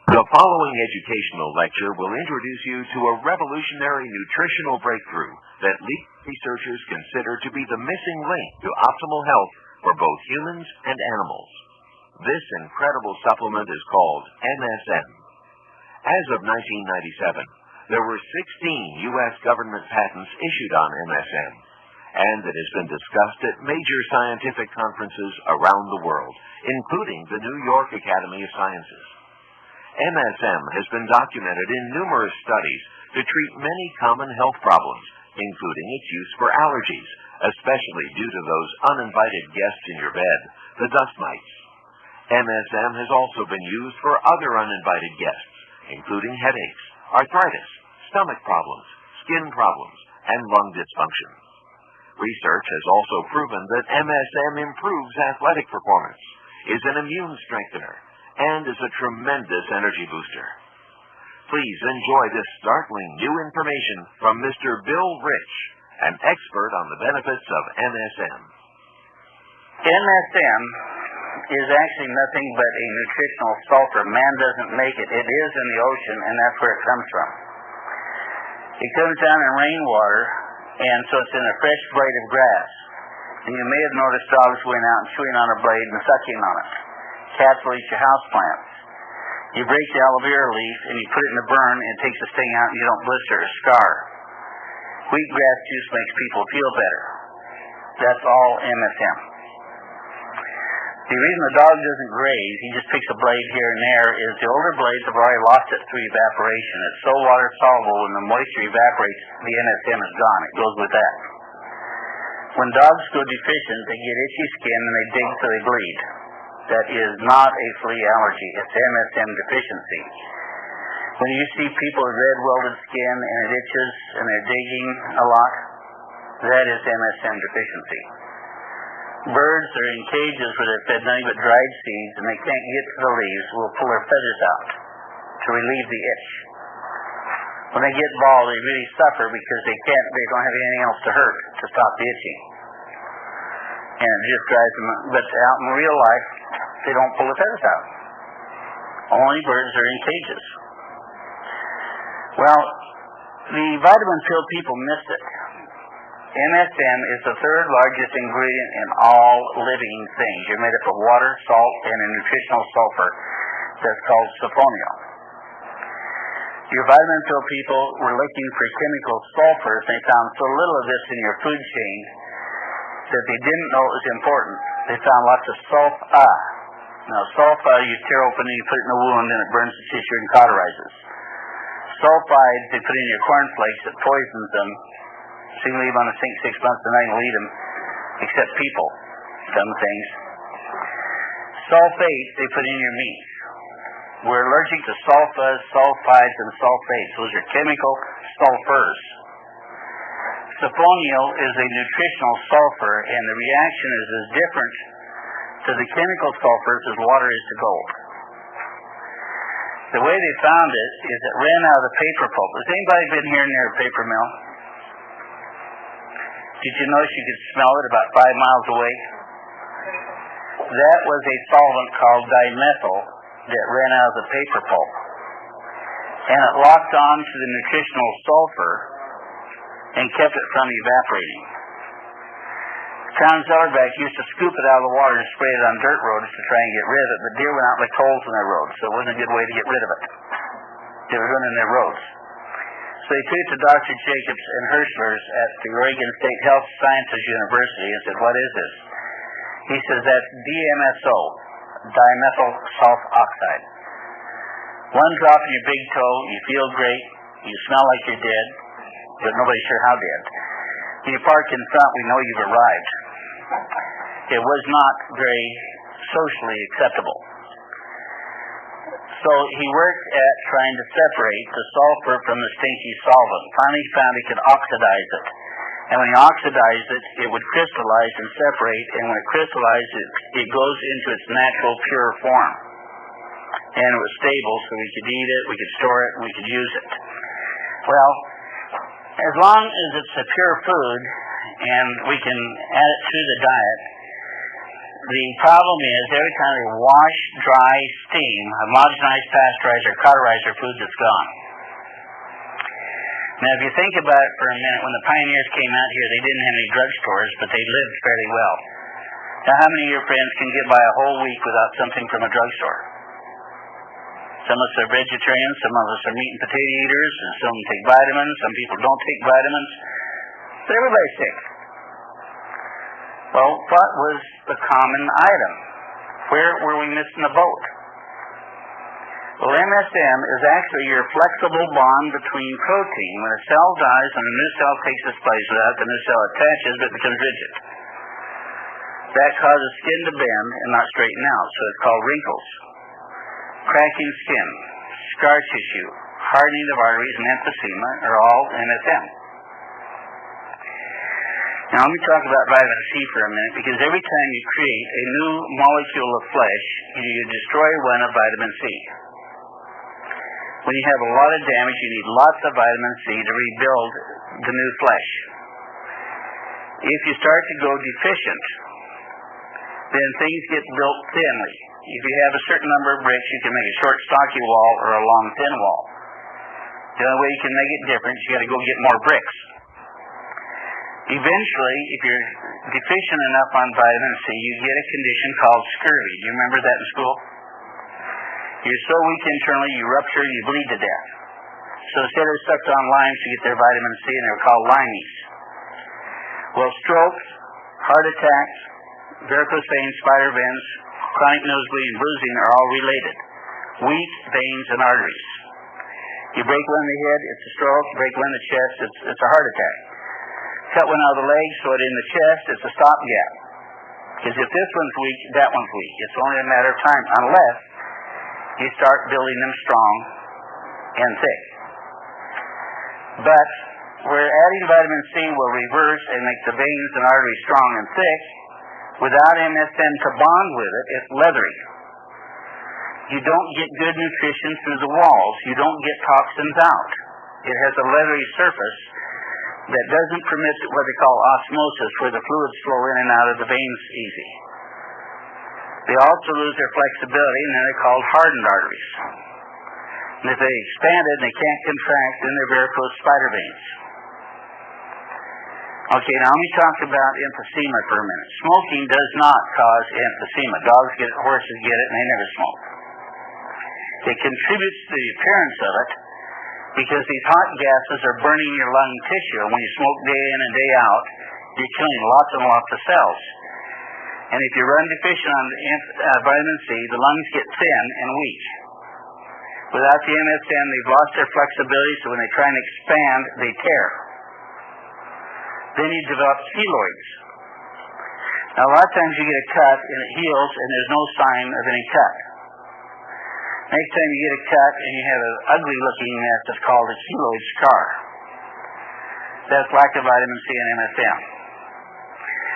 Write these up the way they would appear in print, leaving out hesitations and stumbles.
The following educational lecture will introduce you to a revolutionary nutritional breakthrough that lead researchers consider to be the missing link to optimal health for both humans and animals. This incredible supplement is called MSM. As of 1997, there were 16 U.S. government patents issued on MSM, and it has been discussed at major scientific conferences around the world, including the New York Academy of Sciences. MSM has been documented in numerous studies to treat many common health problems, including its use for allergies, especially due to those uninvited guests in your bed, the dust mites. MSM has also been used for other uninvited guests, including headaches, arthritis, stomach problems, skin problems, and lung dysfunction. Research has also proven that MSM improves athletic performance, is an immune strengthener, and is a tremendous energy booster. Please enjoy this startling new information from Mr. Bill Rich, an expert on the benefits of MSM. MSM is actually nothing but a nutritional sulfur. Man doesn't make it. It is in the ocean, and that's where it comes from. It comes down in rainwater, and so it's in a fresh blade of grass. And you may have noticed dogs going out and chewing on a blade and sucking on it. Cats will eat your houseplants. You break the aloe vera leaf and you put it in the burn and it takes the sting out and you don't blister or scar. Wheatgrass juice makes people feel better. That's all MSM. The reason the dog doesn't graze, he just picks a blade here and there, is the older blades have already lost it through evaporation. It's so water soluble when the moisture evaporates, the MSM is gone. It goes with that. When dogs go deficient, they get itchy skin and they dig so they bleed. That is not a flea allergy. It's MSM deficiency. When you see people with red welded skin and it itches and they're digging a lot, that is MSM deficiency. Birds are in cages where they're fed nothing but dried seeds and they can't get to the leaves. We'll pull their feathers out to relieve the itch. When they get bald, they really suffer because they don't have anything else to hurt to stop the itching. And it just drives them. But out in real life, they don't pull the feathers out. Only birds are in cages. Well, the vitamin pill people miss it. MSM is the third largest ingredient in all living things. You're made up of water, salt, and a nutritional sulfur that's called sulfonyl. Your vitamin pill people were looking for chemical sulfurs. They found so little of this in your food chain that they didn't know it was important. They found lots of sulfa. Now, sulfa you tear open and you put it in a wound and it burns the tissue and cauterizes. Sulfides they put in your cornflakes that poisons them. So you can leave on the sink 6 months and then you'll eat them, except people. Dumb things. Sulfates they put in your meat. We're allergic to sulfas, sulfides, and sulfates. Those are chemical sulfurs. Sulfonyl is a nutritional sulfur, and the reaction is as different to the chemical sulfurs as water is to gold. The way they found it is it ran out of the paper pulp. Has anybody been here near a paper mill? Did you notice you could smell it about 5 miles away? That was a solvent called dimethyl that ran out of the paper pulp. And it locked on to the nutritional sulfur and kept it from evaporating. Crown Zellerback used to scoop it out of the water and spray it on dirt roads to try and get rid of it, but deer went out like holes in their roads, so it wasn't a good way to get rid of it. They were running their roads. So he took it to Dr. Jacobs and Hirschler's at the Oregon State Health Sciences University and said, "What is this?" He says, "That's DMSO, dimethyl sulf oxide. 1 drop in your big toe, you feel great, you smell like you're dead, but nobody's sure how dead. When you park in front, we know you've arrived." It was not very socially acceptable. So he worked at trying to separate the sulfur from the stinky solvent. Finally he found he could oxidize it. And when he oxidized it, it would crystallize and separate, and when it crystallized, it goes into its natural pure form. And it was stable, so we could eat it, we could store it, and we could use it. Well, as long as it's a pure food, and we can add it to the diet, the problem is every time they wash, dry, steam, homogenize, pasteurize, or cauterize their food, it's gone. Now, if you think about it for a minute, when the pioneers came out here, they didn't have any drugstores, but they lived fairly well. Now, how many of your friends can get by a whole week without something from a drugstore? Some of us are vegetarians, some of us are meat and potato eaters, and some take vitamins, some people don't take vitamins, but everybody's sick. Well, what was the common item? Where were we missing the boat? Well, MSM is actually your flexible bond between protein. When a cell dies and a new cell takes its place without the new cell attaches, but it becomes rigid. That causes skin to bend and not straighten out, so it's called wrinkles. Cracking skin, scar tissue, hardening of arteries, and emphysema are all MSM. Now let me talk about vitamin C for a minute, because every time you create a new molecule of flesh, you destroy one of vitamin C. When you have a lot of damage, you need lots of vitamin C to rebuild the new flesh. If you start to go deficient, then things get built thinly. If you have a certain number of bricks, you can make a short, stocky wall or a long, thin wall. The only way you can make it different is you got to go get more bricks. Eventually, if you're deficient enough on vitamin C, you get a condition called scurvy. Do you remember that in school? You're so weak internally, you rupture and you bleed to death. So instead they sucked on limes to get their vitamin C, and they were called limeys. Well, strokes, heart attacks, varicose veins, spider veins, chronic nosebleed, and bruising are all related. Weak veins and arteries. You break one in the head, it's a stroke. You break one in the chest, it's a heart attack. Cut one out of the leg, so it in the chest, it's a stopgap. Because if this one's weak, that one's weak. It's only a matter of time, unless you start building them strong and thick. But where adding vitamin C will reverse and make the veins and arteries strong and thick, without MSM to bond with it, it's leathery. You don't get good nutrition through the walls. You don't get toxins out. It has a leathery surface that doesn't permit what they call osmosis, where the fluids flow in and out of the veins easy. They also lose their flexibility, and then they're called hardened arteries. And if they expand it and they can't contract, then they're varicose spider veins. Okay, now let me talk about emphysema for a minute. Smoking does not cause emphysema. Dogs get it, horses get it, and they never smoke. It contributes to the appearance of it because these hot gases are burning your lung tissue. And when you smoke day in and day out, you're killing lots and lots of cells. And if you run deficient on vitamin C, the lungs get thin and weak. Without the MSM, they've lost their flexibility, so when they try and expand, they tear. Then you develop keloids. Now, a lot of times you get a cut and it heals and there's no sign of any cut. Next time you get a cut and you have an ugly looking mess, it's called a keloid scar. That's lack of vitamin C and MSM.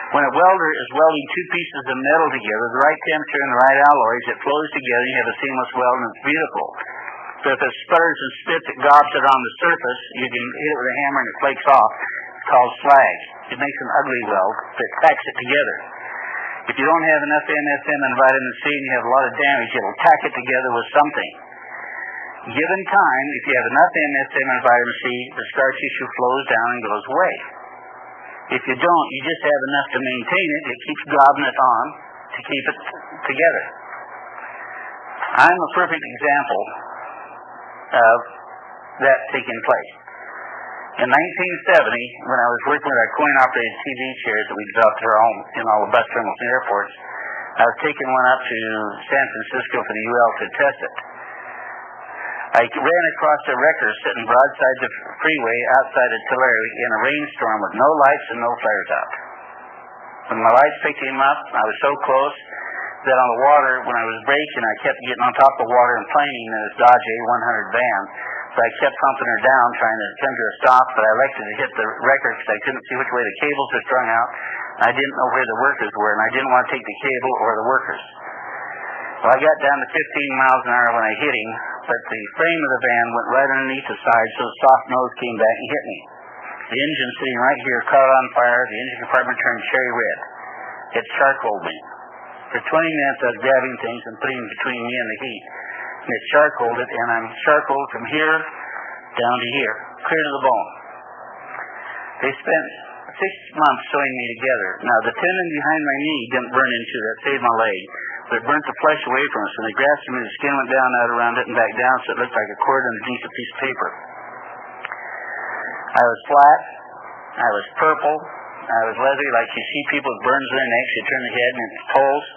When a welder is welding two pieces of metal together, the right temperature and the right alloys, it flows together and you have a seamless weld and it's beautiful. So if it sputters and spits, it gobs it on the surface, you can hit it with a hammer and it flakes off. It's called slag. It makes an ugly weld that packs it together. If you don't have enough MSM and vitamin C and you have a lot of damage, it'll tack it together with something. Given time, if you have enough MSM and vitamin C, the scar tissue flows down and goes away. If you don't, you just have enough to maintain it. It keeps gobbing it on to keep it together. I'm a perfect example of that taking place. In 1970, when I was working with our coin-operated TV chairs that we developed at our home in all the bus terminals and airports, I was taking one up to San Francisco for the UL to test it. I ran across a wrecker sitting broadside the freeway outside of Tulare in a rainstorm with no lights and no flares out. When my lights picked him up, I was so close that on the water, when I was braking, I kept getting on top of the water and planing in this Dodge A100 van. So I kept pumping her down, trying to come to a stop, but I elected to hit the wrecker because I couldn't see which way the cables were strung out. I didn't know where the workers were, and I didn't want to take the cable or the workers. Well, I got down to 15 miles an hour when I hit him, but the frame of the van went right underneath the side, so the soft nose came back and hit me. The engine sitting right here caught on fire. The engine compartment turned cherry red. It charcoaled me. For 20 minutes I was grabbing things and putting them between me and the heat. And it charcoaled it, and I'm charcoaled from here down to here, clear to the bone. They spent 6 months sewing me together. Now, the tendon behind my knee didn't burn into that, saved my leg, but it burnt the flesh away from us. And they grasped me, the skin went down out around it and back down, so it looked like a cord underneath a piece of paper. I was flat. I was purple. I was leathery, like you see people with burns in their necks. You turn the head and it's poles.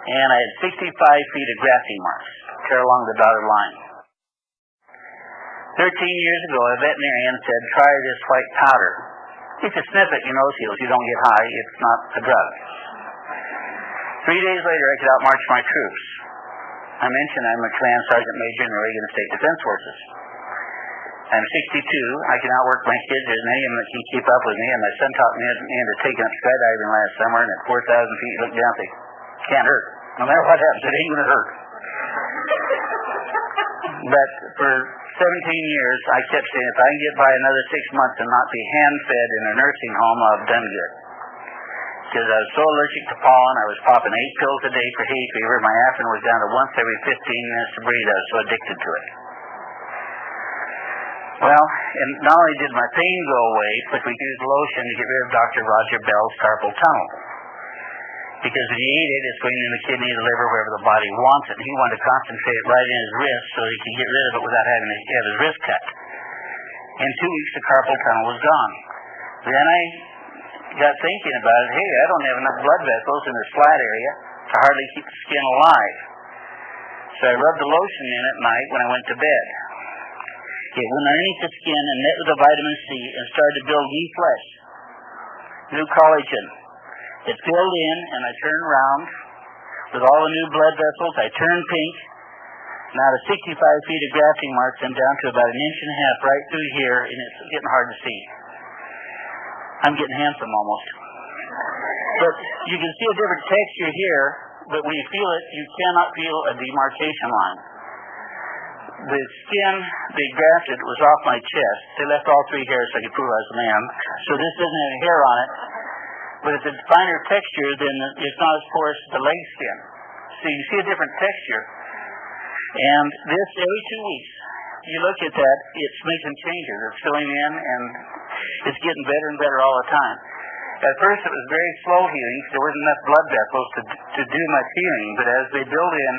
And I had 65 feet of grafting marks, clear along the dotted line. 13 years ago, a veterinarian said, try this white powder. If you sniff it, your nose heals. You don't get high. It's not a drug. 3 days later, I could outmarch my troops. I mentioned I'm a command sergeant major in the Oregon State Defense Forces. I'm 62. I can outwork my kids. There's many of them that can keep up with me. And my son taught me into taking up skydiving last summer. And at 4,000 feet, you look down and say, can't hurt. No matter what happens, it ain't going to hurt. But for 17 years, I kept saying, if I can get by another 6 months and not be hand-fed in a nursing home, I've done good. Because I was so allergic to pollen, I was popping 8 pills a day for hay fever. My aspirin was down to once every 15 minutes to breathe. I was so addicted to it. Well, and not only did my pain go away, but we used lotion to get rid of Dr. Roger Bell's carpal tunnel. Because when you eat it, it's going in the kidney, the liver, wherever the body wants it. And he wanted to concentrate it right in his wrist so he could get rid of it without having to have his wrist cut. In 2 weeks, the carpal tunnel was gone. Then I got thinking about it. Hey, I don't have enough blood vessels in this flat area to hardly keep the skin alive. So I rubbed the lotion in at night when I went to bed. It went underneath the skin and met with the vitamin C and started to build new flesh, new collagen. It filled in, and I turned around with all the new blood vessels. I turned pink. Now to 65 feet of grafting marks, I'm down to about 1.5 inches right through here, and it's getting hard to see. I'm getting handsome almost. But you can see a different texture here, but when you feel it, you cannot feel a demarcation line. The skin they grafted was off my chest. They left all 3 hairs so I could prove I was a man. So this doesn't have a hair on it. But it's a finer texture than it's not as porous as the leg skin. So you see a different texture. And this, every 2 weeks, you look at that, it's making changes. It's filling in, and it's getting better and better all the time. At first, it was very slow healing because there wasn't enough blood vessels to do much healing. But as they build in,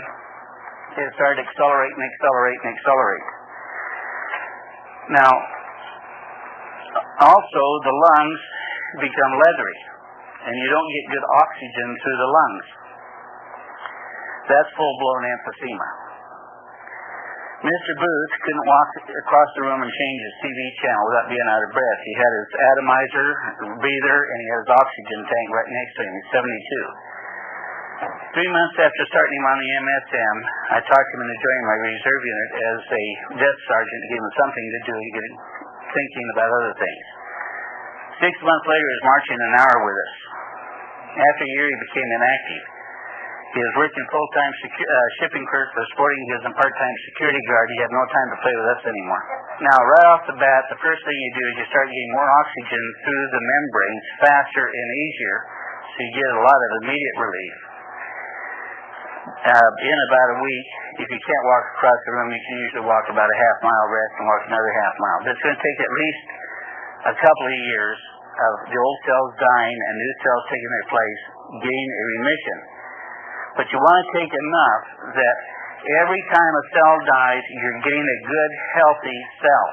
it started to accelerate and accelerate and accelerate. Now, also, the lungs become leathery, and you don't get good oxygen through the lungs. That's full-blown emphysema. Mr. Booth couldn't walk across the room and change his TV channel without being out of breath. He had his atomizer, breather, and he had his oxygen tank right next to him. He's 72. 3 months after starting him on the MSM, I talked him into joining my reserve unit as a desk sergeant to give him something to do to get him thinking about other things. 6 months later, he was marching an hour with us. After a year, he became inactive. He was working full-time shipping clerk for sporting goods and part-time security guard. He had no time to play with us anymore. Now, right off the bat, the first thing you do is you start getting more oxygen through the membranes faster and easier, so you get a lot of immediate relief. In about a week, if you can't walk across the room, you can usually walk about a half-mile, rest, and walk another half-mile. But it's going to take at least a couple of years of the old cells dying and new cells taking their place, gain a remission. But you want to take enough that every time a cell dies, you're getting a good, healthy cell.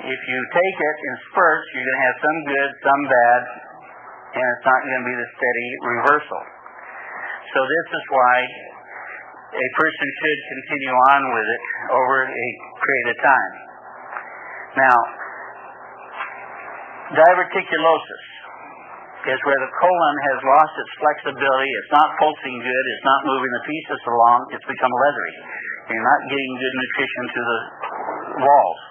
If you take it in spurts, you're going to have some good, some bad, and it's not going to be the steady reversal. So this is why a person should continue on with it over a period of time. Now, diverticulosis is where the colon has lost its flexibility. It's not pulsing good. It's not moving the feces along. It's become leathery. You're not getting good nutrition to the walls.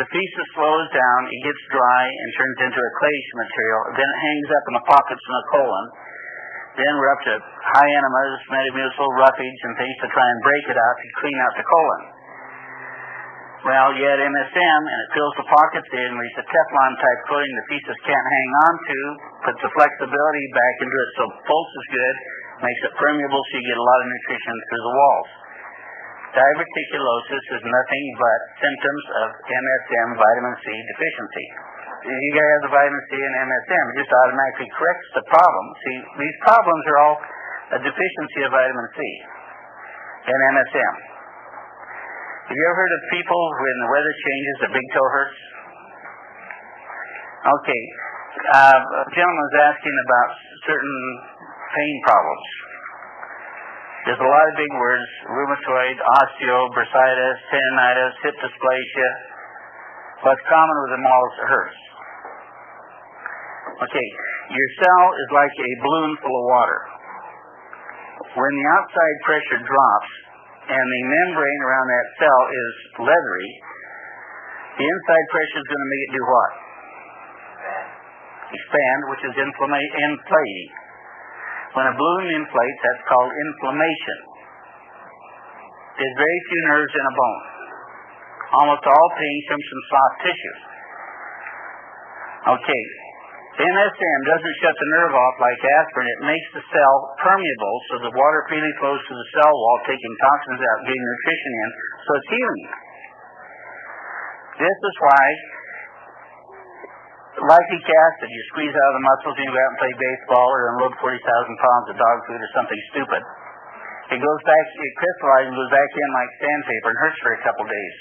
The feces slows down. It gets dry and turns into a clayish material. Then it hangs up in the pockets in the colon. Then we're up to high enemas, metamucil, roughage, and things to try and break it out to clean out the colon. Well, you add MSM, and it fills the pockets in, leaves a Teflon-type coating the feces can't hang on to, puts the flexibility back into it, so pulse is good, makes it permeable so you get a lot of nutrition through the walls. Diverticulosis is nothing but symptoms of MSM vitamin C deficiency. You guys have the vitamin C and MSM, it just automatically corrects the problem. See, these problems are all a deficiency of vitamin C and MSM. Have you ever heard of people when the weather changes, their big toe hurts? Okay, a gentleman was asking about certain pain problems. There's a lot of big words: rheumatoid, osteo, bursitis, tendinitis, hip dysplasia. What's common with them all is it hurts. Okay, your cell is like a balloon full of water. When the outside pressure drops and the membrane around that cell is leathery, the inside pressure is going to make it do what? Expand, which is inflating. When a balloon inflates, that's called inflammation. There's very few nerves in a bone. Almost all pain comes from soft tissue. Okay, MSM doesn't shut the nerve off like aspirin. It makes the cell permeable so the water freely flows through the cell wall, taking toxins out, getting nutrition in, so it's healing. This is why lactic acid, you squeeze out of the muscles and you go out and play baseball or unload 40,000 pounds of dog food or something stupid. It goes back, it crystallizes and goes back in like sandpaper and hurts for a couple days.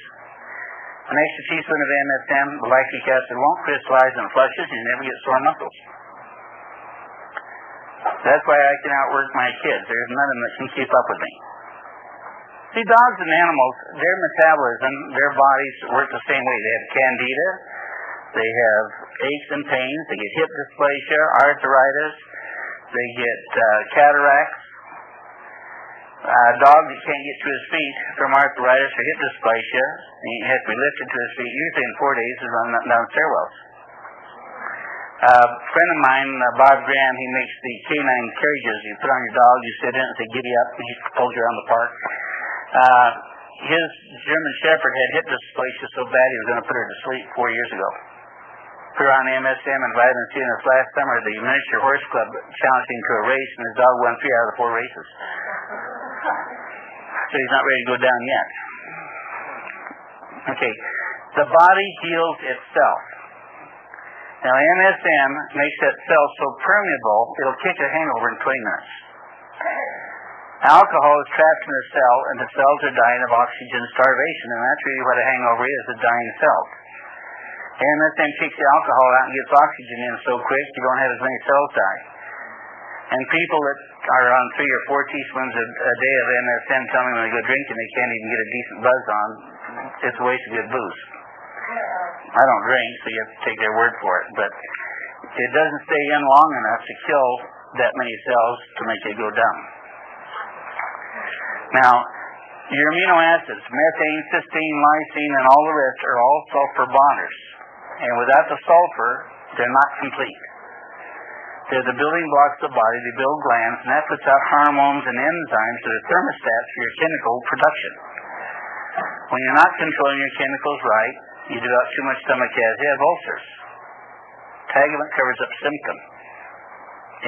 An extra teaspoon of MSM, the lactic acid won't crystallize and flushes, and you never get sore muscles. That's why I can outwork my kids. There's none of them that can keep up with me. See, dogs and animals, their metabolism, their bodies work the same way. They have candida, they have aches and pains, they get hip dysplasia, arthritis, they get cataracts. A dog that can't get to his feet from arthritis or hip dysplasia, he has to be lifted to his feet, usually in 4 days, and run down stairwells. A friend of mine, Bob Graham, he makes the canine carriages. You put on your dog, you sit in it, say giddy up, and he pulls you around the park. His German Shepherd had hip dysplasia so bad he was going to put her to sleep 4 years ago. Put her on MSM and vitamin C, and this last summer the Miniature Horse Club challenged him to a race, and his dog won 3 out of the 4 races. So he's not ready to go down yet. Okay, the body heals itself. Now MSM makes that cell so permeable, it'll kick a hangover in 20 minutes. Alcohol is trapped in the cell, and the cells are dying of oxygen starvation, and that's really what a hangover is, a dying cell. MSM kicks the alcohol out and gets oxygen in so quick, you don't have as many cells die. And people that are on 3 or 4 teaspoons a day of MSM tell me when they go drinking they can't even get a decent buzz on. It's a waste of good booze. I don't drink, so you have to take their word for it. But it doesn't stay in long enough to kill that many cells to make it go down. Now, your amino acids, methane, cysteine, lysine, and all the rest are all sulfur bonders. And without the sulfur, they're not complete. They're the building blocks of the body. They build glands, and that puts out hormones and enzymes that are thermostats for your chemical production. When you're not controlling your chemicals right, you develop too much stomach acid, you have ulcers. Tegument covers up symptom.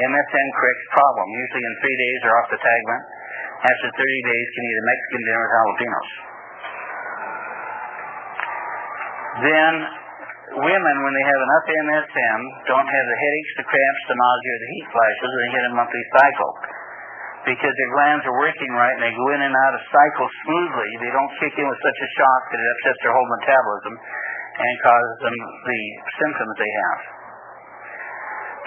MSM corrects problem. Usually in 3 days they're off the tegument. After 30 days can eat a Mexican dinner with jalapenos. Then women, when they have enough MSM, don't have the headaches, the cramps, the nausea, or the heat flashes when they hit a monthly cycle. Because their glands are working right and they go in and out of cycle smoothly. They don't kick in with such a shock that it upsets their whole metabolism and causes them the symptoms they have.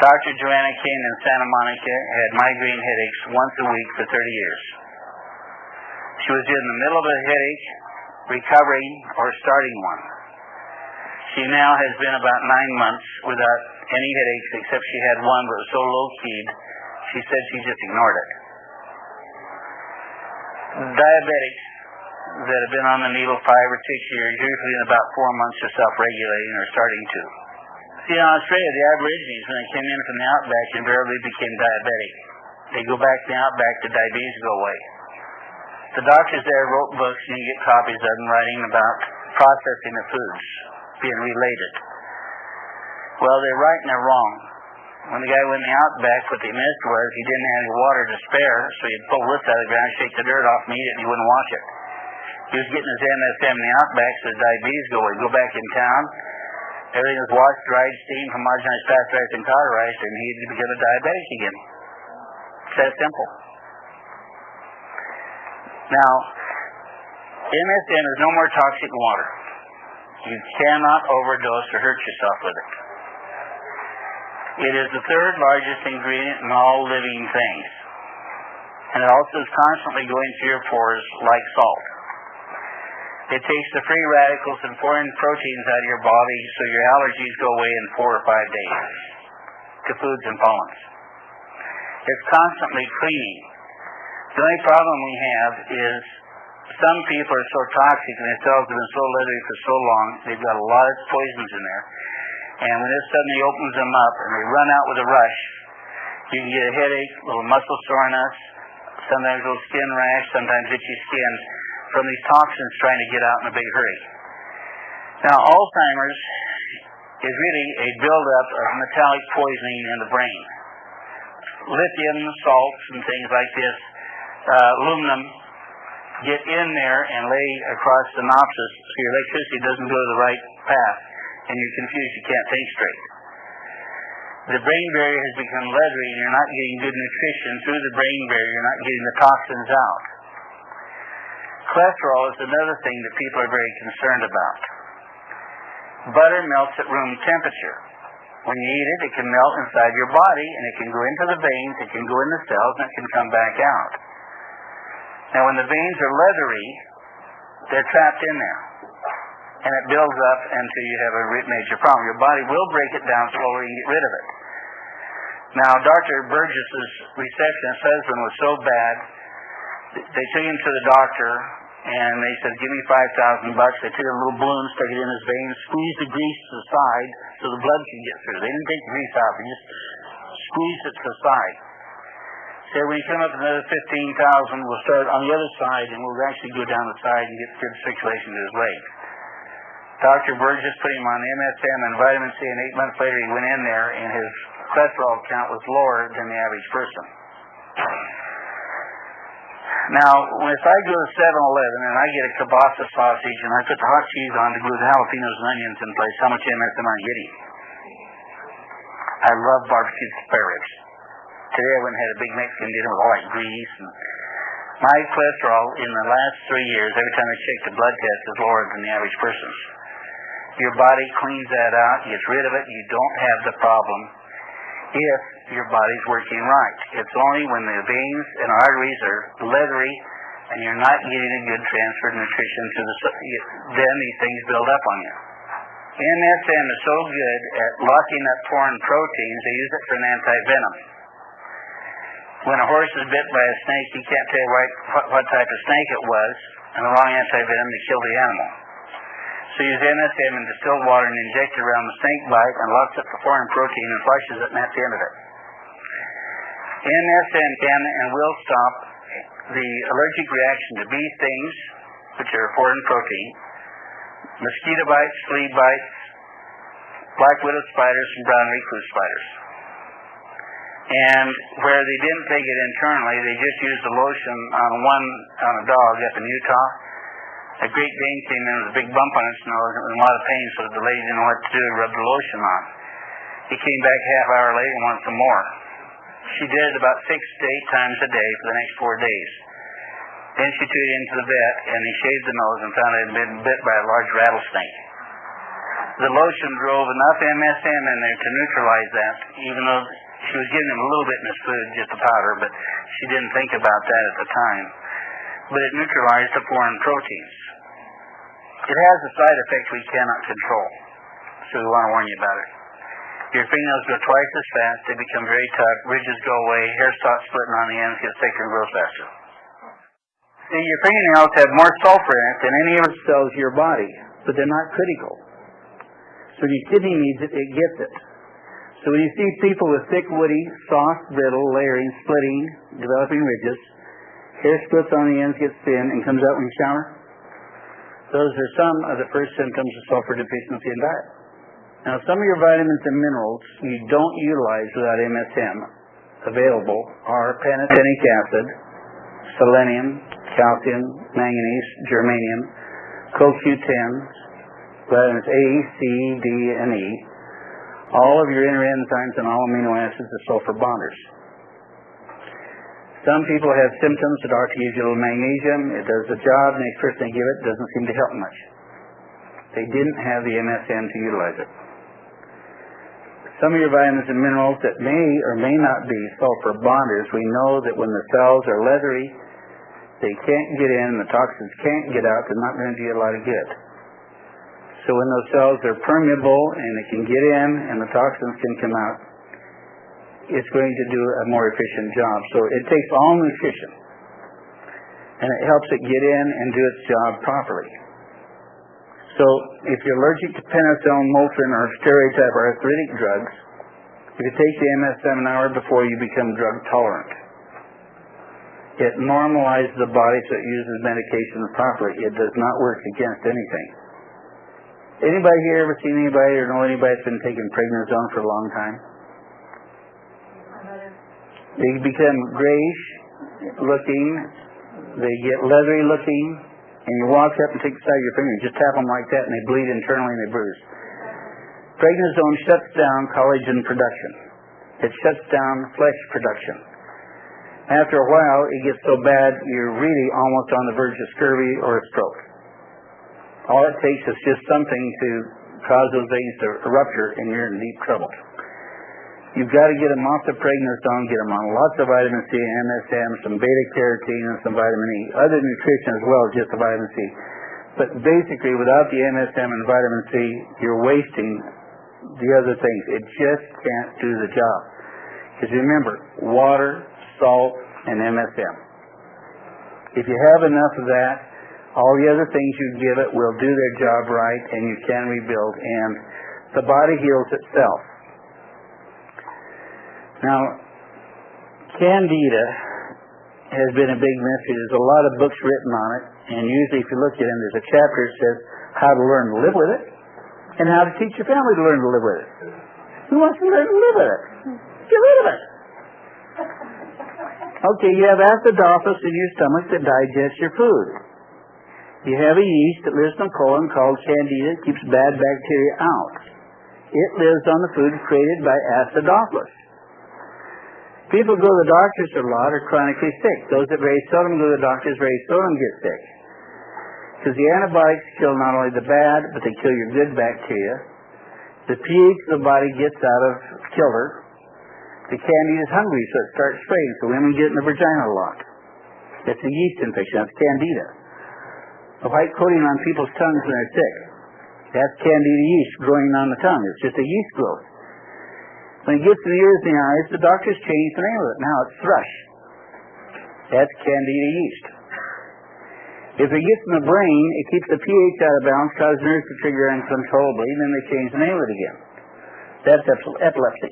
Dr. Joanna Kane in Santa Monica had migraine headaches once a week for 30 years. She was in the middle of a headache, recovering, or starting one. She now has been about 9 months without any headaches except she had one, but it was so low-keyed, she said she just ignored it. Diabetics that have been on the needle 5 or 6 years, usually in about 4 months are self-regulating or starting to. See, in Australia, the Aborigines, when they came in from the outback, invariably became diabetic. They go back to the outback, the diabetes go away. The doctors there wrote books, and you get copies of them, writing about processing of foods, being related. Well, they're right and they're wrong. When the guy went in the outback, what they missed was he didn't have any water to spare, so he'd pull this out of the ground, shake the dirt off, and eat it, and he wouldn't wash it. He was getting his MSM in the outback, so his diabetes go away. Go back in town, everything was washed, dried, steamed, homogenized, pasteurized, and cauterized, and he'd become a diabetic again. It's that simple. Now, MSM is no more toxic than water. You cannot overdose or hurt yourself with it. It is the third largest ingredient in all living things. And it also is constantly going through your pores like salt. It takes the free radicals and foreign proteins out of your body so your allergies go away in 4 or 5 days to foods and pollens. It's constantly cleaning. The only problem we have is some people are so toxic and their cells have been so leathery for so long, they've got a lot of poisons in there. And when this suddenly opens them up and they run out with a rush, you can get a headache, a little muscle soreness, sometimes a little skin rash, sometimes itchy skin from these toxins trying to get out in a big hurry. Now, Alzheimer's is really a buildup of metallic poisoning in the brain. Lithium salts and things like this, aluminum, get in there and lay across the synapses so your electricity doesn't go to the right path and you're confused, you can't think straight. The brain barrier has become leathery and you're not getting good nutrition through the brain barrier, you're not getting the toxins out. Cholesterol is another thing that people are very concerned about. Butter melts at room temperature. When you eat it, it can melt inside your body and it can go into the veins, it can go in the cells, and it can come back out. Now, when the veins are leathery, they're trapped in there. And it builds up until you have a major problem. Your body will break it down slowly and get rid of it. Now, Dr. Burgess's receptionist husband was so bad, they took him to the doctor, and they said, give me $5,000. They took a little balloon, stuck it in his veins, squeezed the grease to the side so the blood could get through. They didn't take the grease out, they just squeezed it to the side. So when you come up with another $15,000, we'll start on the other side, and we'll actually go down the side and get good circulation to his leg. Dr. Burgess put him on MSM and vitamin C, and 8 months later he went in there, and his cholesterol count was lower than the average person. Now, if I go to 7-Eleven and I get a kielbasa sausage and I put the hot cheese on to glue the jalapenos and onions in place, how much MSM am I getting? I love barbecued spare ribs. Today I went and had a big Mexican dinner with all that grease. And my cholesterol in the last 3 years, every time I check the blood test, is lower than the average person's. Your body cleans that out, gets rid of it, you don't have the problem if your body's working right. It's only when the veins and arteries are leathery and you're not getting a good transfer of nutrition to then these things build up on you. MSM is so good at locking up foreign proteins, they use it for an anti-venom. When a horse is bit by a snake, you can't tell what type of snake it was, and the wrong anti-venom to kill the animal. So use MSM in distilled water and inject it around the snake bite and locks up the foreign protein and flushes it, and that's the end of it. MSM can and will stop the allergic reaction to bee stings, which are foreign protein, mosquito bites, flea bites, black widow spiders, and brown recluse spiders. And where they didn't take it internally, they just used the lotion on a dog up in Utah. A Great Dane came in with a big bump on its nose and was in a lot of pain, so the lady didn't know what to do, rubbed the lotion on. He came back half hour later and wanted some more. She did it about 6 to 8 times a day for the next 4 days. Then she took it into the vet, and he shaved the nose and found it had been bit by a large rattlesnake. The lotion drove enough MSM in there to neutralize that, even though she was giving him a little bit in his food, just a powder, but she didn't think about that at the time. But it neutralized the foreign proteins. It has a side effect we cannot control, so we want to warn you about it. Your fingernails go twice as fast, they become very tough, ridges go away, hair stops splitting on the ends, gets thicker and grows faster. See, your fingernails have more sulfur in it than any other cells in your body, but they're not critical. So when your kidney needs it, it gets it. So when you see people with thick, woody, soft, brittle, layering, splitting, developing ridges, hair splits on the ends, gets thin, and comes out when you shower, those are some of the first symptoms of sulfur deficiency in diet. Now, some of your vitamins and minerals you don't utilize without MSM available are pantothenic acid, selenium, calcium, manganese, germanium, CoQ10, vitamins A, C, D, and E. All of your inner enzymes and all amino acids are sulfur bonders. Some people have symptoms. The doctor gives you a little magnesium. It does the job. Next person they give it doesn't seem to help much. They didn't have the MSM to utilize it. Some of your vitamins and minerals that may or may not be sulfur bonders, we know that when the cells are leathery, they can't get in, the toxins can't get out, they're not going to do you a lot of good. So when those cells are permeable and they can get in and the toxins can come out, it's going to do a more efficient job. So it takes all nutrition and it helps it get in and do its job properly. So if you're allergic to penicillin, Motrin, or steroid-type arthritic drugs, if you take the MSM an hour before you become drug tolerant, it normalizes the body so it uses medications properly. It does not work against anything. Anybody here ever seen anybody or know anybody that's been taking prednisone for a long time? They become grayish looking, they get leathery looking, and you walk up and take the side of your finger and just tap them like that and they bleed internally and they bruise. Prednisone shuts down collagen production. It shuts down flesh production. After a while, it gets so bad you're really almost on the verge of scurvy or a stroke. All it takes is just something to cause those veins to rupture and you're in deep trouble. You've got to get them off the prednisone, get them on lots of vitamin C and MSM, some beta-carotene and some vitamin E. Other nutrition as well as just the vitamin C. But basically, without the MSM and vitamin C, you're wasting the other things. It just can't do the job. Because remember, water, salt, and MSM. If you have enough of that, all the other things you give it will do their job right and you can rebuild. And the body heals itself. Now, Candida has been a big mystery. There's a lot of books written on it, and usually if you look at them, there's a chapter that says how to learn to live with it and how to teach your family to learn to live with it. Who wants to learn to live with it? Get rid of it. Okay, you have acidophilus in your stomach that digests your food. You have a yeast that lives in the colon called Candida. It keeps bad bacteria out. It lives on the food created by acidophilus. People go to the doctors a lot are chronically sick. Those that very seldom go to the doctors very seldom get sick. Because the antibiotics kill not only the bad, but they kill your good bacteria. The pH of the body gets out of kilter. The Candida is hungry, so it starts spraying. So women get in the vagina a lot. That's a yeast infection. That's Candida. The white coating on people's tongues when they're sick. That's Candida yeast growing on the tongue. It's just a yeast growth. When it gets in the ears and the eyes, the doctors change the name of it. Now it's thrush. That's Candida yeast. If it gets in the brain, it keeps the pH out of balance, causes nerves to trigger uncontrollably, and then they change the name of it again. That's epilepsy.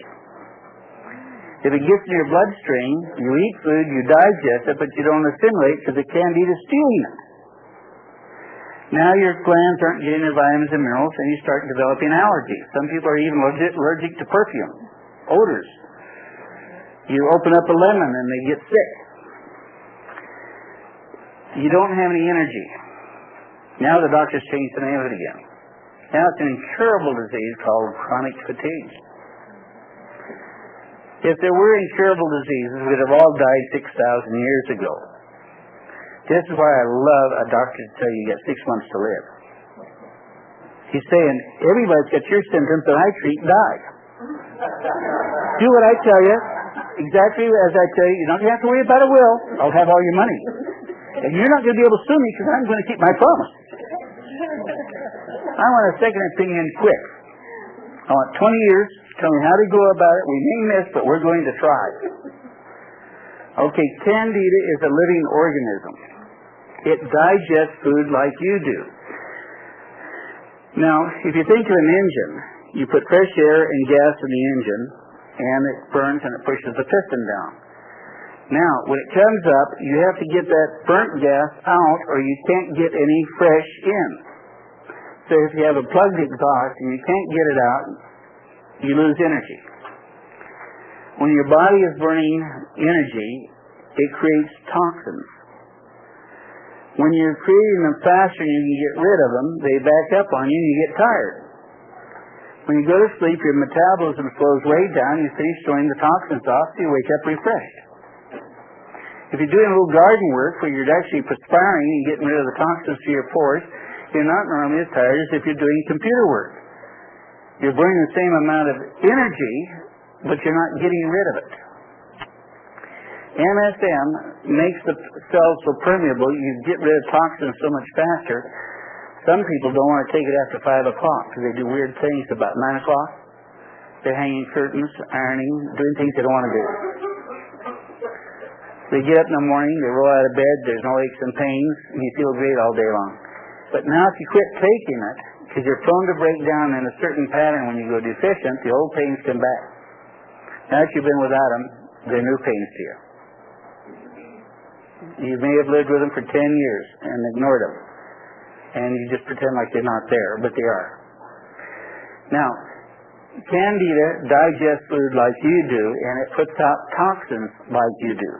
If it gets in your bloodstream, you eat food, you digest it, but you don't assimilate because the Candida is stealing it. Now your glands aren't getting their vitamins and minerals, and you start developing allergies. Some people are even allergic to perfume. Odors. You open up a lemon and they get sick. You don't have any energy. Now the doctors change the name of it again. Now it's an incurable disease called chronic fatigue. If there were incurable diseases, we would have all died 6,000 years ago. This is why I love a doctor to tell you you got 6 months to live. He's saying, everybody's got your symptoms that I treat die. Do what I tell you, exactly as I tell you. You don't have to worry about a will. I'll have all your money. And you're not going to be able to sue me because I'm going to keep my promise. I want a second opinion quick. I want 20 years. Tell me how to go about it. We may miss, but we're going to try. Okay, Candida is a living organism. It digests food like you do. Now, if you think of an engine, you put fresh air and gas in the engine, and it burns and it pushes the piston down. Now, when it comes up, you have to get that burnt gas out or you can't get any fresh in. So if you have a plugged exhaust and you can't get it out, you lose energy. When your body is burning energy, it creates toxins. When you're creating them faster and you can get rid of them, they back up on you and you get tired. When you go to sleep, your metabolism slows way down, you finish throwing the toxins off, so you wake up refreshed. If you're doing a little garden work where you're actually perspiring and getting rid of the toxins to your pores, you're not normally as tired as if you're doing computer work. You're burning the same amount of energy, but you're not getting rid of it. MSM makes the cells so permeable, you get rid of toxins so much faster. Some people don't want to take it after 5 o'clock because they do weird things about 9 o'clock. They're hanging curtains, ironing, doing things they don't want to do. They get up in the morning, they roll out of bed, there's no aches and pains, and you feel great all day long. But now if you quit taking it, because you're prone to break down in a certain pattern when you go deficient, the old pains come back. Now that you've been without them, they're new pains to you. You may have lived with them for 10 years and ignored them. And you just pretend like they're not there, but they are. Now, Candida digests food like you do, and it puts out toxins like you do.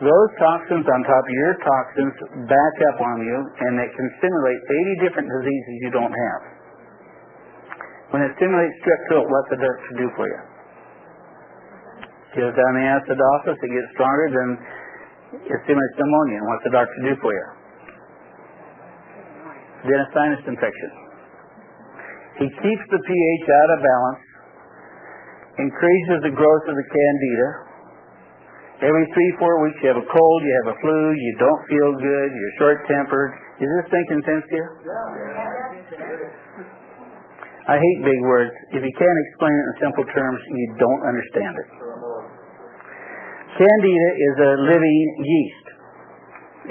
Those toxins on top of your toxins back up on you, and it can stimulate 80 different diseases you don't have. When it stimulates strep throat, what's the doctor do for you? Goes down the acid office, it gets stronger, then it stimulates pneumonia, and what's the doctor do for you? Then a sinus infection. He keeps the pH out of balance, increases the growth of the Candida. Every 3-4 weeks you have a cold, you have a flu, you don't feel good, you're short-tempered. Is this making sense to you? I hate big words. If you can't explain it in simple terms, you don't understand it. Candida is a living yeast.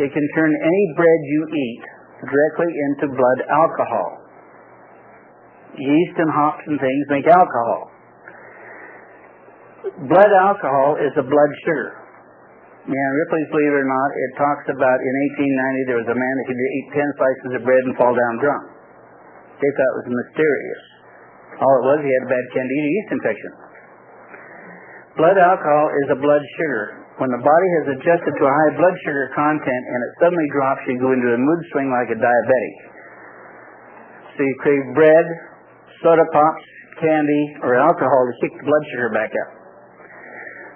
It can turn any bread you eat directly into blood alcohol. Yeast and hops and things make alcohol. Blood alcohol is a blood sugar. Ripley's, believe it or not, it talks about in 1890 there was a man that could eat 10 slices of bread and fall down drunk. They thought it was mysterious. All it was, he had a bad Candida yeast infection. Blood alcohol is a blood sugar. When the body has adjusted to a high blood sugar content and it suddenly drops, you go into a mood swing like a diabetic. So you crave bread, soda pops, candy, or alcohol to kick the blood sugar back up.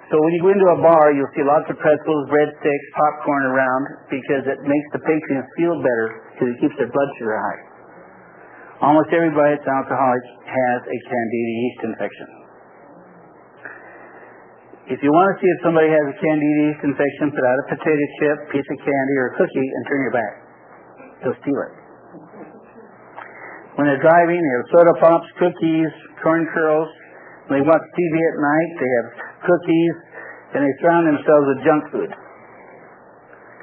So when you go into a bar, you'll see lots of pretzels, breadsticks, popcorn around because it makes the patrons feel better because it keeps their blood sugar high. Almost everybody that's alcoholic has a Candida yeast infection. If you want to see if somebody has a Candida yeast infection, put out a potato chip, piece of candy, or a cookie and turn your back. They'll steal it. When they're driving, they have soda pops, cookies, corn curls. When they watch TV at night, they have cookies, and they surround themselves with junk food.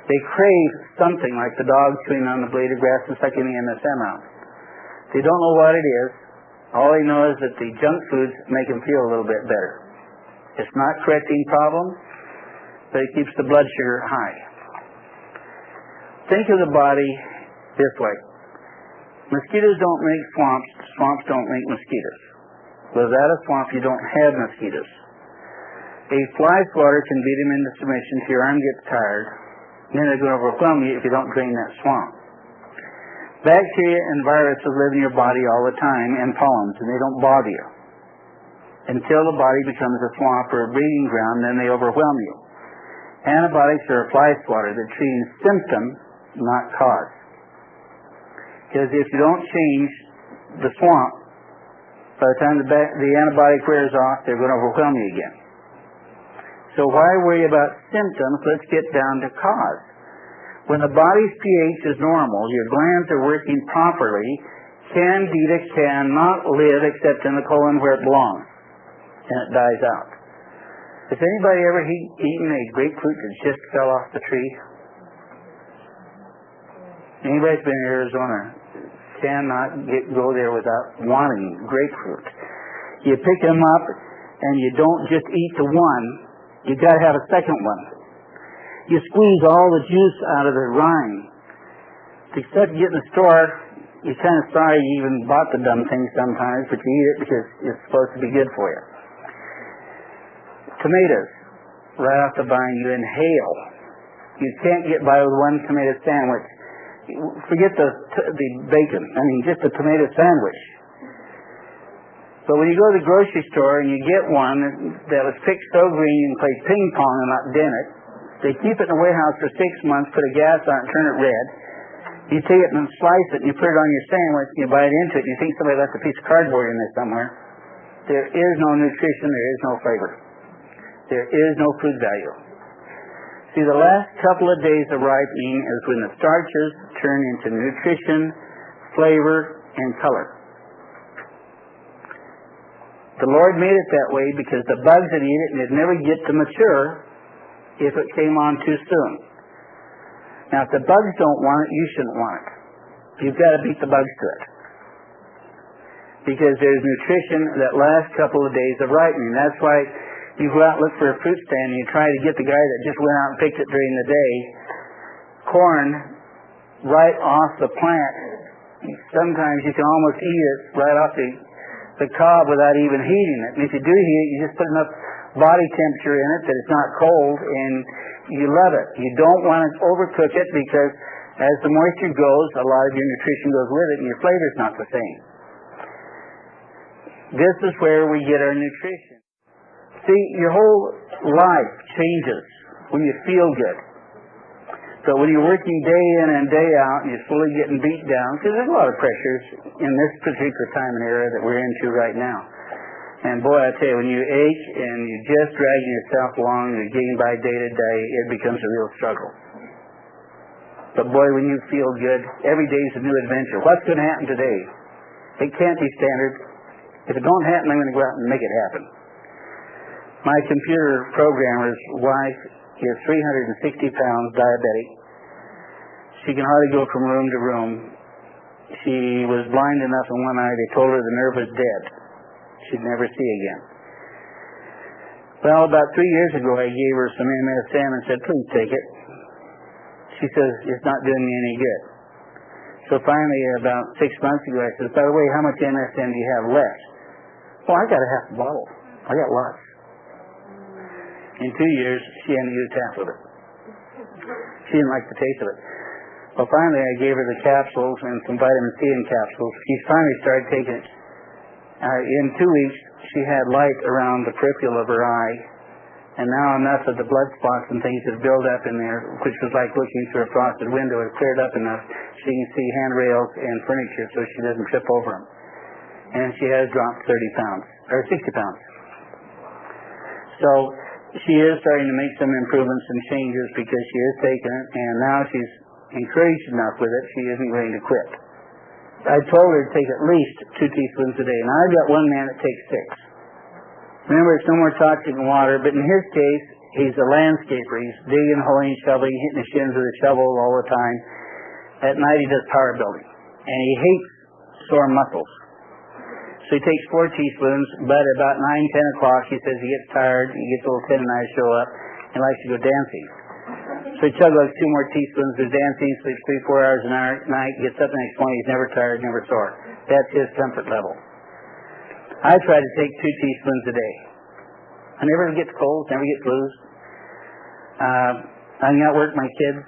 They crave something like the dog chewing on the blade of grass and sucking the MSM out. They don't know what it is. All they know is that the junk foods make them feel a little bit better. It's not correcting problems, but it keeps the blood sugar high. Think of the body this way. Mosquitoes don't make swamps. Swamps don't make mosquitoes. Without a swamp, you don't have mosquitoes. A fly swatter can beat them into submission so your arm gets tired, and then they're going to overwhelm you if you don't drain that swamp. Bacteria and viruses live in your body all the time, and pollens, and they don't bother you. Until the body becomes a swamp or a breeding ground, then they overwhelm you. Antibiotics are a fly swatter. They're treating symptoms, not cause. Because if you don't change the swamp, by the time the antibiotic wears off, they're going to overwhelm you again. So why worry about symptoms? Let's get down to cause. When the body's pH is normal, your glands are working properly, Candida cannot live except in the colon where it belongs. And it dies out. Has anybody ever eaten a grapefruit that just fell off the tree? Anybody's been in Arizona cannot go there without wanting grapefruit. You pick them up and you don't just eat the one, you got to have a second one. You squeeze all the juice out of the rind. The stuff you get in the store, you're kind of sorry you even bought the dumb thing sometimes, but you eat it because it's supposed to be good for you. Tomatoes, right off the vine, you inhale. You can't get by with one tomato sandwich. Forget the bacon. I mean, just a tomato sandwich. But when you go to the grocery store and you get one that was picked so green you can play ping pong and not dent it, they keep it in a warehouse for 6 months, put a gas on it, turn it red. You take it and slice it and you put it on your sandwich and you bite into it and you think somebody left a piece of cardboard in there somewhere. There is no nutrition, there is no flavor. There is no food value. See, the last couple of days of ripening is when the starches turn into nutrition, flavor, and color. The Lord made it that way because the bugs would eat it and it'd never get to mature if it came on too soon. Now, if the bugs don't want it, you shouldn't want it. You've got to beat the bugs to it. Because there's nutrition that last couple of days of ripening. That's why you go out and look for a fruit stand and you try to get the guy that just went out and picked it during the day. Corn right off the plant. Sometimes you can almost eat it right off the cob without even heating it. And if you do heat it, you just put enough body temperature in it that it's not cold, and you love it. You don't want to overcook it because as the moisture goes, a lot of your nutrition goes with it, and your flavor's not the same. This is where we get our nutrition. See, your whole life changes when you feel good. So when you're working day in and day out and you're slowly getting beat down, because there's a lot of pressures in this particular time and era that we're into right now. And boy, I tell you, when you ache and you're just dragging yourself along and you're getting by day to day, it becomes a real struggle. But boy, when you feel good, every day's a new adventure. What's going to happen today? It can't be standard. If it don't happen, I'm going to go out and make it happen. My computer programmer's wife is 360 pounds, diabetic. She can hardly go from room to room. She was blind enough in one eye, they told her the nerve was dead. She'd never see again. Well, about 3 years ago, I gave her some MSM and said, please take it. She says, it's not doing me any good. So finally, about 6 months ago, I said, by the way, how much MSM do you have left? Well, I got a half a bottle. I got lots. In 2 years, she hadn't used half of it. She didn't like the taste of it. Well, finally, I gave her the capsules and some vitamin C in capsules. She finally started taking it. In 2 weeks, she had light around the peripheral of her eye, and now enough of the blood spots and things had built up in there, which was like looking through a frosted window. It cleared up enough she can see handrails and furniture so she doesn't trip over them. And she has dropped 30 pounds, or 60 pounds. So she is starting to make some improvements and changes because she is taking it, and now she's encouraged enough with it, she isn't going to quit. I told her to take at least 2 teaspoons a day. Now, I've got one man that takes 6. Remember, it's no more toxic than water, but in his case, he's a landscaper. He's digging, hoeing, shoveling, hitting the shins with a shovel all the time. At night, he does power building, and he hates sore muscles. So he takes 4 teaspoons, but about 9, 10 o'clock, he says he gets tired, he gets a little tendonitis show up, and likes to go dancing. So he chugs like 2 more teaspoons, goes dancing, sleeps 3-4 hours a night, gets up the next morning, he's never tired, never sore. That's his comfort level. I try to take 2 teaspoons a day. I never get colds, never get flus. I can outwork my kids.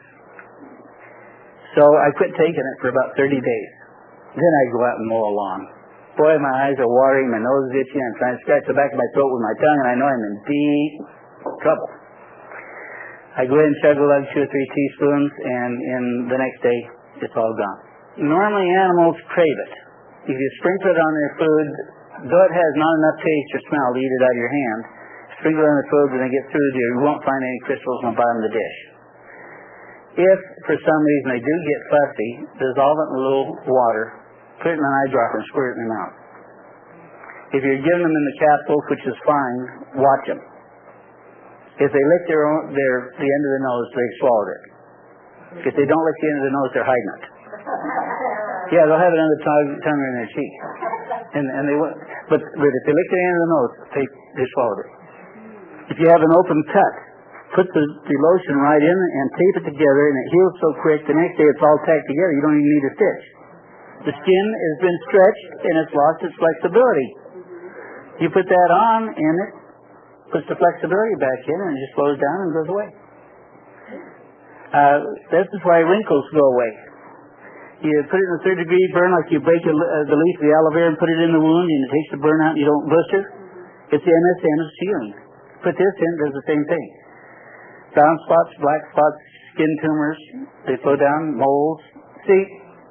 So I quit taking it for about 30 days. Then I go out and mow a lawn. Boy, my eyes are watering, my nose is itchy, I'm trying to scratch the back of my throat with my tongue, and I know I'm in deep trouble. I go ahead and chug a lug 2 or 3 teaspoons, and in the next day, it's all gone. Normally, animals crave it. If you sprinkle it on their food, though it has not enough taste or smell to eat it out of your hand, sprinkle it on the food when they get through to you, you won't find any crystals on the bottom of the dish. If, for some reason, they do get fussy, dissolve it in a little water, put it in an eyedropper and squirt it in their mouth. If you're giving them in the capsules, which is fine, watch them. If they lick the end of the nose, they've swallowed it. If they don't lick the end of the nose, they're hiding it. Yeah, they'll have it under the tongue or in their cheek. And they won't. But if they lick the end of the nose, they swallowed it. If you have an open cut, put the lotion right in and tape it together, and it heals so quick, the next day it's all tacked together. You don't even need a stitch. The skin has been stretched and it's lost its flexibility. You put that on and it puts the flexibility back in and it just slows down and goes away. This is why wrinkles go away. You put it in a third-degree burn, like you break the leaf of the aloe vera and put it in the wound, and it takes the burn out and you don't blister. It's the MSM of healing. Put this in, it does the same thing. Brown spots, black spots, skin tumors, they slow down, moles. See,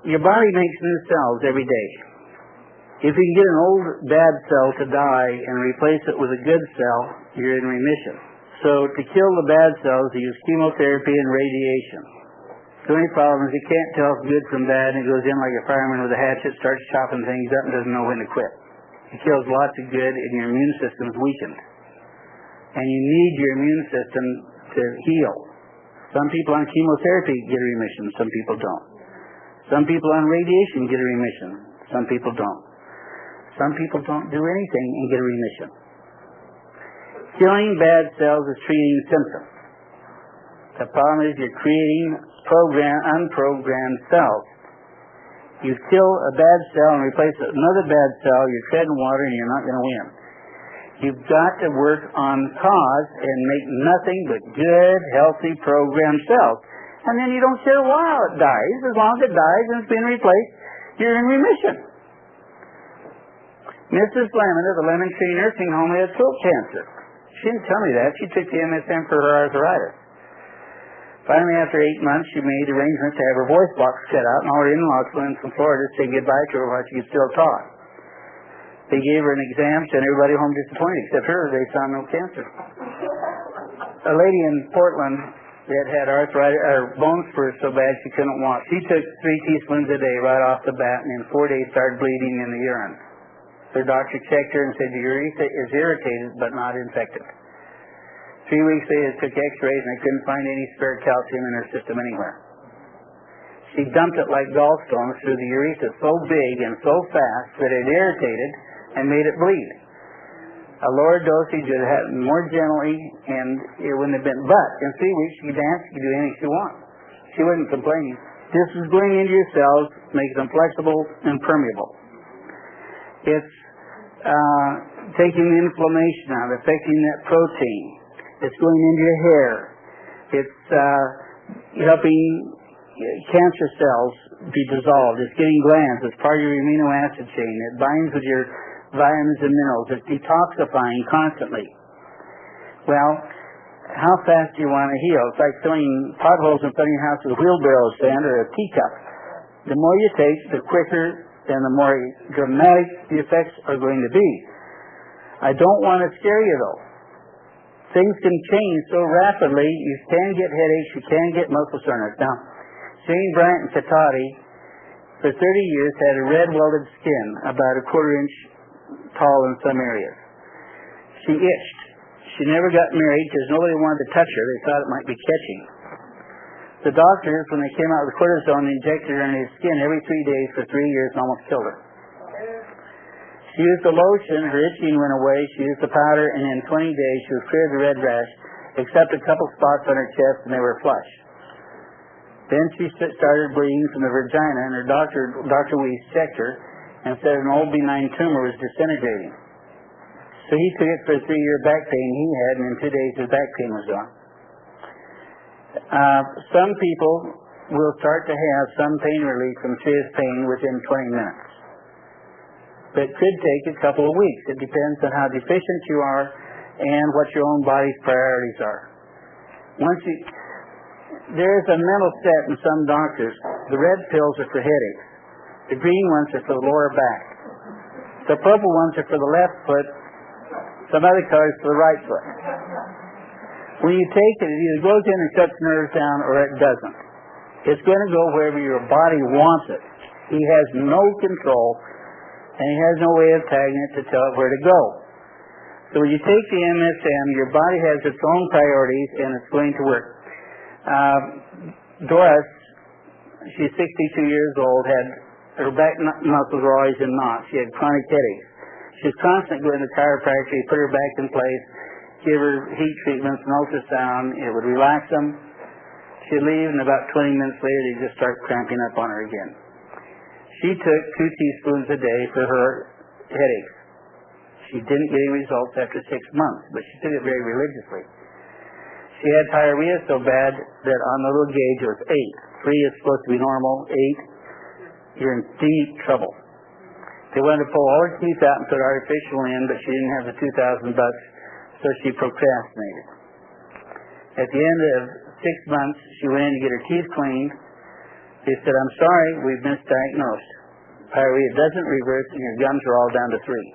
your body makes new cells every day. If you can get an old bad cell to die and replace it with a good cell, you're in remission. So to kill the bad cells, you use chemotherapy and radiation. The only problem is you can't tell good from bad, and it goes in like a fireman with a hatchet, starts chopping things up and doesn't know when to quit. It kills lots of good and your immune system is weakened. And you need your immune system to heal. Some people on chemotherapy get a remission, some people don't. Some people on radiation get a remission, some people don't. Some people don't do anything and get a remission. Killing bad cells is treating symptoms. The problem is you're creating unprogrammed cells. You kill a bad cell and replace it with another bad cell, you're treading water and you're not going to win. You've got to work on cause and make nothing but good, healthy, programmed cells. And then you don't care why it dies. As long as it dies and it's been replaced, you're in remission. Mrs. Lemon at the Lemon Tree Nursing Home had throat cancer. She didn't tell me that. She took the MSM for her arthritis. Finally, after 8 months, she made arrangements to have her voice box cut out, and all her in-laws flew in from Florida to say goodbye to her while she could still talk. They gave her an exam, sent everybody home disappointed, except her. They found no cancer. A lady in Portland that had arthritis, her bones were so bad she couldn't walk. She took 3 teaspoons a day right off the bat, and in 4 days started bleeding in the urine. Her doctor checked her and said the urethra is irritated but not infected. 3 weeks later, they took x-rays and they couldn't find any spare calcium in her system anywhere. She dumped it like gallstones through the urethra so big and so fast that it irritated and made it bleed. A lower dosage would have happened more gently and it wouldn't have been. But in 3 weeks, she could dance, she could do anything she wanted. She wasn't complaining. This is going into your cells, making them flexible and permeable. It's taking the inflammation out, affecting that protein. It's going into your hair. It's helping cancer cells be dissolved. It's getting glands. It's part of your amino acid chain. It binds with your vitamins and minerals. It's detoxifying constantly. Well, how fast do you want to heal? It's like filling potholes in front of your house with a wheelbarrow stand or a teacup. The more you take, the quicker and the more dramatic the effects are going to be. I don't want to scare you, though. Things can change so rapidly. You can get headaches. You can get muscle soreness. Now, Jane Bryant and Katati, for 30 years, had a red welded skin, about a 1/4 inch tall in some areas. She itched. She never got married because nobody wanted to touch her. They thought it might be catching. The doctors, when they came out with cortisone, injected her in his skin every 3 days for 3 years and almost killed her. She used the lotion, her itching went away, she used the powder, and in 20 days she was clear of the red rash, except a couple spots on her chest, and they were flush. Then she started bleeding from the vagina, and her Dr. Weiss checked her and said an old benign tumor was disintegrating. So he took it for the 3-year back pain he had, and in 2 days his back pain was gone. Some people will start to have some pain relief from serious pain within 20 minutes. But it could take a couple of weeks. It depends on how deficient you are and what your own body's priorities are. There's a mental set in some doctors. The red pills are for headaches. The green ones are for the lower back. The purple ones are for the left foot. Some other colors for the right foot. When you take it, it either goes in and shuts nerves down or it doesn't. It's going to go wherever your body wants it. He has no control, and he has no way of tagging it to tell it where to go. So when you take the MSM, your body has its own priorities, and it's going to work. Doris, she's 62 years old, had her back muscles were always in knots. She had chronic headaches. She was constantly going to chiropractor. He put her back in place, give her heat treatments and ultrasound. It would relax them. She'd leave, and about 20 minutes later, they'd just start cramping up on her again. She took 2 teaspoons a day for her headaches. She didn't get any results after 6 months, but she took it very religiously. She had diarrhea so bad that on the little gauge it was 8. 3 is supposed to be normal. 8, you're in deep trouble. They wanted to pull all her teeth out and put artificial in, but she didn't have the $2,000, so she procrastinated. At the end of 6 months, she went in to get her teeth cleaned. They said, "I'm sorry, we've misdiagnosed. Diarrhea doesn't reverse, and your gums are all down to 3.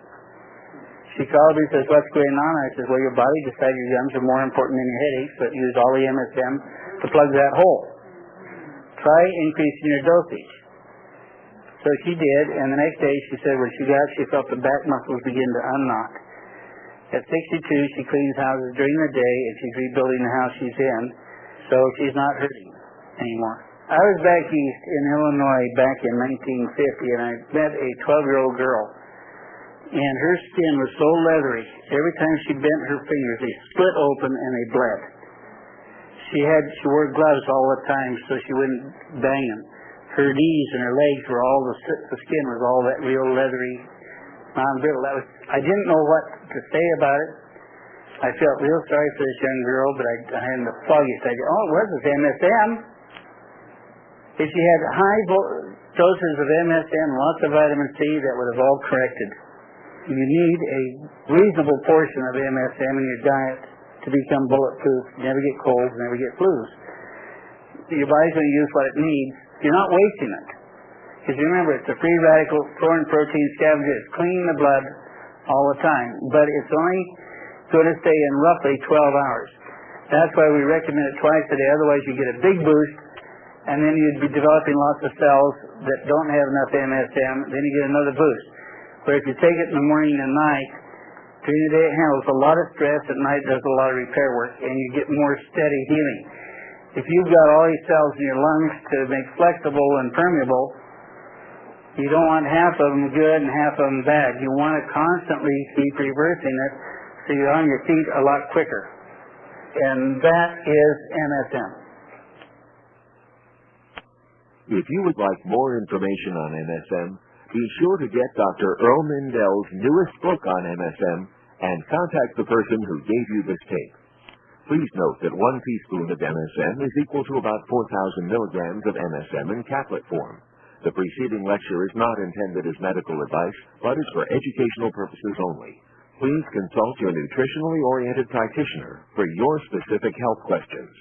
She called me and says, "What's going on?" I says, "Well, your body decided your gums are more important than your headaches, so it used all the MSM to plug that hole. Try increasing your dosage." So she did, and the next day she said when she felt the back muscles begin to unknot. At 62, she cleans houses during the day, and she's rebuilding the house she's in, so she's not hurting anymore. I was back east in Illinois back in 1950, and I met a 12-year-old girl, and her skin was so leathery. Every time she bent her fingers, they split open and they bled. She wore gloves all the time so she wouldn't bang them. Her knees and her legs were all the skin was all that real leathery, non-brittle. I didn't know what to say about it. I felt real sorry for this young girl, but I hadn't the foggiest idea. Oh, it was MSM. If she had high doses of MSM, lots of vitamin C, that would have all corrected. You need a reasonable portion of MSM in your diet to become bulletproof, never get colds, never get flus. Your body's going to use what it needs. You're not wasting it. Because remember, it's a free radical foreign protein scavenger. It's cleaning the blood all the time. But it's only going to stay in roughly 12 hours. That's why we recommend it twice a day. Otherwise, you get a big boost, and then you'd be developing lots of cells that don't have enough MSM. Then you get another boost. But if you take it in the morning and night, during the day it handles a lot of stress, at night does a lot of repair work, and you get more steady healing. If you've got all these cells in your lungs to make flexible and permeable, you don't want half of them good and half of them bad. You want to constantly keep reversing it so you're on your feet a lot quicker. And that is MSM. If you would like more information on MSM, be sure to get Dr. Earl Mindell's newest book on MSM and contact the person who gave you this tape. Please note that 1 teaspoon of MSM is equal to about 4,000 milligrams of MSM in caplet form. The preceding lecture is not intended as medical advice, but is for educational purposes only. Please consult your nutritionally oriented practitioner for your specific health questions.